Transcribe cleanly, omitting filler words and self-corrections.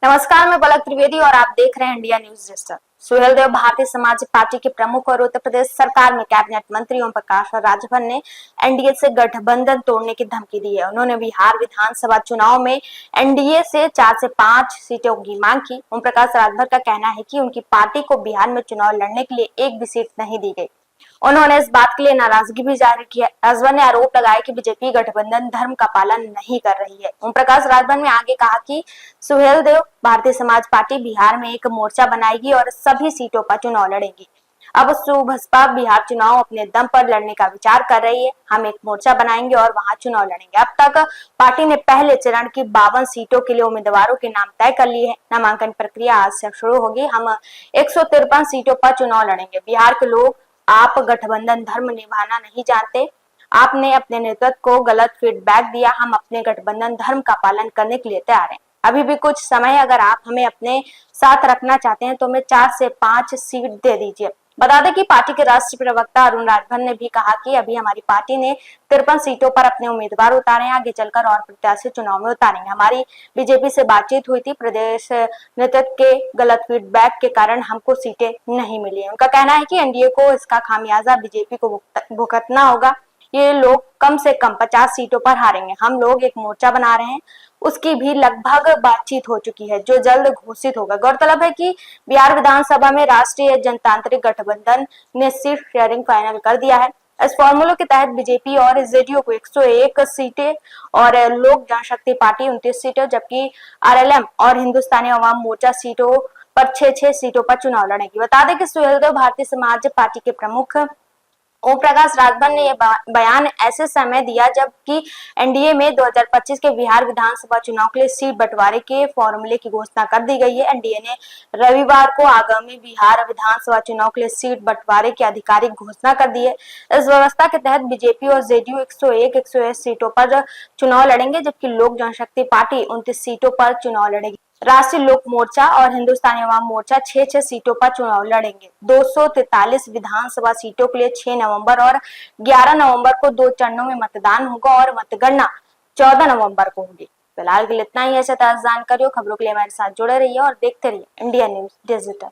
नमस्कार, मैं पलक त्रिवेदी और आप देख रहे हैं India news digital. Suheldev Bharatiya Samaj party के प्रमुख और उत्तर प्रदेश सरकार में कैबिनेट मंत्री ओम प्रकाश और राजभर ने एनडीए से गठबंधन तोड़ने की धमकी दी है। उन्होंने बिहार विधानसभा चुनाव में एनडीए से 4 से 5 सीटों की मांग की। ओम प्रकाश राजभर का कहना है कि उनकी पार्टी को बिहार में चुनाव लड़ने के लिए एक भी सीट नहीं दी गई। उन्होंने इस बात के लिए नाराजगी भी जाहिर की है। राजभर ने आरोप लगाया कि बीजेपी गठबंधन धर्म का पालन नहीं कर रही है। ओम प्रकाश राजभर ने आगे कहा कि सुहेलदेव भारतीय समाज पार्टी बिहार में एक मोर्चा बनाएगी और सभी सीटों पर चुनाव लड़ेगी। अब सुबसपा बिहार चुनाव अपने दम पर लड़ने का विचार कर रही है। हम एक मोर्चा बनाएंगे और वहां चुनाव लड़ेंगे। अब तक पार्टी ने पहले चरण की 52 सीटों के लिए उम्मीदवारों के नाम तय कर लिए हैं। नामांकन प्रक्रिया आज से शुरू होगी। हम 153 सीटों पर चुनाव लड़ेंगे। बिहार के लोग आप गठबंधन धर्म निभाना नहीं जानते। आपने अपने नेतृत्व को गलत फीडबैक दिया। हम अपने गठबंधन धर्म का पालन करने के लिए तैयार हैं। अभी भी कुछ समय, अगर आप हमें अपने साथ रखना चाहते हैं तो हमें 4 से 5 सीट दे दीजिए। बता दें कि पार्टी के राष्ट्रीय प्रवक्ता अरुण राजभर ने भी कहा कि अभी हमारी पार्टी ने 53 सीटों पर अपने उम्मीदवार उतारे हैं। आगे चलकर और प्रत्याशी चुनाव में उतारेंगे। हमारी बीजेपी से बातचीत हुई थी। प्रदेश नेतृत्व के गलत फीडबैक के कारण हमको सीटें नहीं मिली है। उनका कहना है कि एनडीए को इसका खामियाजा बीजेपी को भुगतना होगा। ये लोग कम से कम 50 सीटों पर हारेंगे। हम लोग एक मोर्चा बना रहे हैं, उसकी भी लगभग बातचीत हो चुकी है, जो जल्द घोषित होगा। गौरतलब है कि बिहार विधानसभा में राष्ट्रीय जनतांत्रिक गठबंधन ने सीट शेयरिंग फाइनल कर दिया है। इस फॉर्मूले के तहत बीजेपी और जेडीयू को 101 सीटें और लोक जनशक्ति पार्टी 29 सीटें, जबकि आरएलएम और हिंदुस्तानी अवाम मोर्चा सीटों पर 6-6 सीटों पर चुनाव लड़ेगी। बता दें कि सुहेलदेव भारतीय समाज पार्टी के प्रमुख ओम प्रकाश राजभर ने यह बयान ऐसे समय दिया जबकि एनडीए में 2025 के बिहार विधानसभा चुनाव के लिए सीट बंटवारे के फॉर्मूले की घोषणा कर दी गई है। एनडीए ने रविवार को आगामी बिहार विधानसभा चुनाव के लिए सीट बंटवारे की आधिकारिक घोषणा कर दी है। इस व्यवस्था के तहत बीजेपी और जेडीयू 101 सीटों पर चुनाव लड़ेंगे, जबकि लोक जनशक्ति पार्टी 29 सीटों पर चुनाव लड़ेगी। राष्ट्रीय लोक मोर्चा और हिंदुस्तानी अवाम मोर्चा 6-6 सीटों पर चुनाव लड़ेंगे। 243 विधानसभा सीटों के लिए 6 नवंबर और 11 नवंबर को 2 चरणों में मतदान होगा और मतगणना 14 नवंबर को होगी। फिलहाल के लिए इतना ही। ऐसे ताज़ा जानकारी और खबरों के लिए हमारे साथ जुड़े रहिए और देखते रहिए इंडिया न्यूज डिजिटल।